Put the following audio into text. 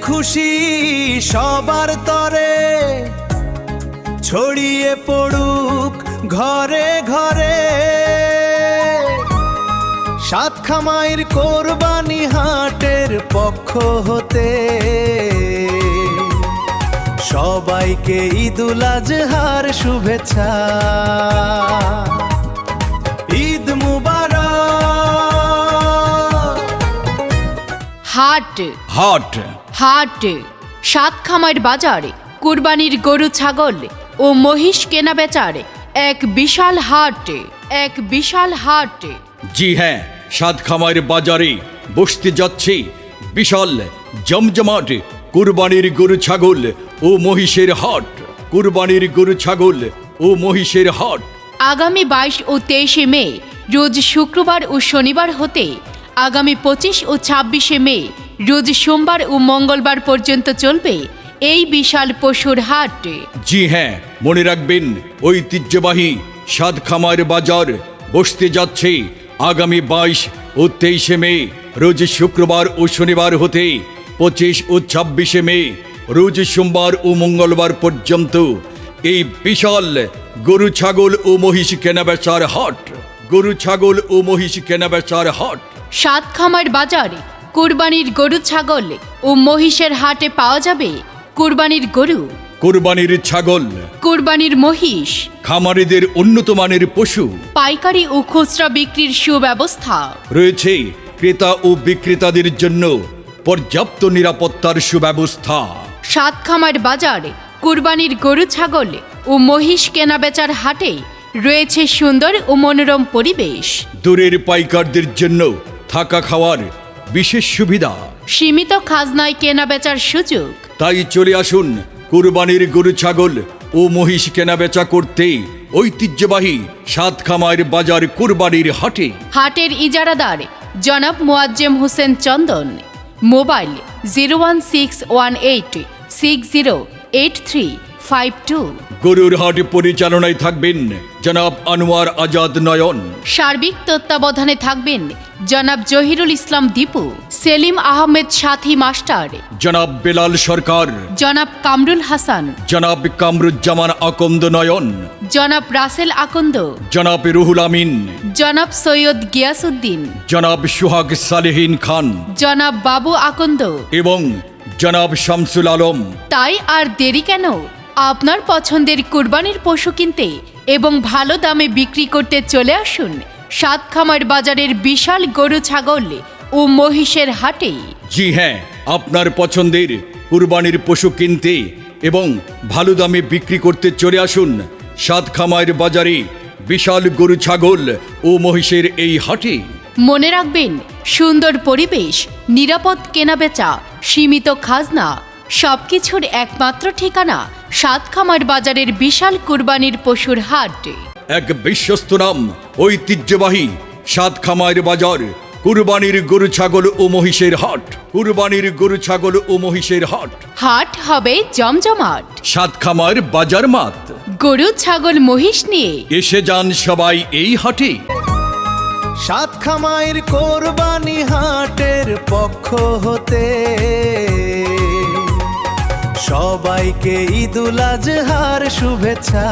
খুশি সবার তরে ছড়িয়ে পড়ুক ঘরে ঘরে। সাতখামাইর কোরবানি হাটের পক্ষ হতে সবাইকে ঈদুল আজহার শুভেচ্ছা। ঈদ মুবারক। হাট হাট হাট সাতখামাইর বাজারে কুরবানির গরু ছাগল ও মহিষ কেনা বেচার এক বিশাল হাট, এক বিশাল হাট। জি হ্যাঁ, সাতখামাইর বাজারে বসতে যাচ্ছে বিশাল জমজমাট কুরবানির গরু ছাগল ও মহিষের হাট। কুরবানির গরু ছাগল ও মহিষের হাট আগামী 22 ও 23 মে রোজ শুক্রবার ও শনিবার হতে আগামী 25 ও 26 মে রোজ সোমবার ও মঙ্গলবার পর্যন্ত চলবে এই বিশাল পশুর হাট। জি হ্যাঁ, মনে রাখবেন ঐতিহ্যবাহী সাতখামাইর বাজার বসতে যাচ্ছে আগামী 22 ও 23 মে রোজ শুক্রবার ও শনিবার হতে 25 ও 26 মে রোজ সোমবার ও মঙ্গলবার পর্যন্ত এই বিশাল গরু ছাগল ও মহিষ কেনাবেচার হাট। গরু ছাগল ও মহিষ কেনাবেচার হাট সাতখামাইর বাজারে কুরবানির গরু ছাগল ও মহিষের হাটে পাওয়া যাবে কুরবানির গরু, কুরবানির ছাগল, কুরবানির মহিষ, খামারিদের উন্নত মানের পশু, পাইকারি ও খুচরা বিক্রির সুব্যবস্থা রয়েছে ক্রেতা ও বিক্রেতাদের জন্য পর্যাপ্ত নিরাপত্তার সুব্যবস্থা। সাতখামাইর বাজারে কুরবানির গরু ছাগল ও মহিষ কেনাবেচার হাটে রয়েছে সুন্দর ও মনোরম পরিবেশ, দূরের পাইকারদের জন্য থাকা খাওয়ার বিশেষ সুবিধা, সীমিত খাজনায় কেনাবেচার সুযোগ। তাই চলে আসুন কুরবানির গরু ছাগল ও মহিষ কেনাবেচা করতে ঐতিহ্যবাহী সাতখামাইর বাজার কুরবানির হাটে। হাটের ইজারাদার জনাব মোয়াজ্জেম হোসেন চন্দন। মোবাইল 01618608352। গরুর হাট পরিচালনায় থাকবেন জনাব আনোয়ার আজাদ নয়ন। সার্বিক তত্ত্বাবধানে থাকবেন জনাব জহিরুল ইসলাম দীপু, সেলিম আহমেদ সাথী মাস্টার, জনাব বেলাল সরকার, জনাব কামরুল হাসান, জনাব কামরুজ্জামান আকন্দ নয়ন, জনাব রাসেল আকন্দ, জনাব রুহুল আমিন, জনাব সৈয়দ গিয়াসউদ্দিন, জনাব সুহাগ সালেহীন খান জনাব বাবু আকন্দ এবং জনাব শামসুল আলম। তাই আর দেরি কেন? আপনার পছন্দের কুরবানির পশু কিনতে এবং ভালো দামে বিক্রি করতে চলে আসুন সাতখামাইর বাজারের বিশাল গরু ছাগল ও মহিষের হাটে। জি হ্যাঁ, আপনার পছন্দের কুরবানির পশু কিনতে এবং ভালো দামে বিক্রি করতে চলে আসুন সাতখামাইর বাজারে বিশাল গরু ছাগল ও মহিষের এই হাটে। মনে রাখবেন, সুন্দর পরিবেশ, নিরাপদ কেনাবেচা, সীমিত খাজনা, সবকিছুর একমাত্র ঠিকানা সাতখামাইর বাজারের বিশাল কুরবানির পশুর হাট। এক বিশ্বস্ত নাম ঐতিহ্যবাহী সাতখামাইর বাজার কুরবানির গরু ছাগল ও মহিষের হাট। কুরবানির গরু ছাগল ও মহিষের হাট হাট হবে জমজমাট। সাতখামাইর বাজার মাত। গরু ছাগল মহিষ নিয়ে এসে যান সবাই এই হাটে। সাতখামাইর কোরবানি হাটের পক্ষ হতে সবাইকে ঈদুল আজহার শুভেচ্ছা।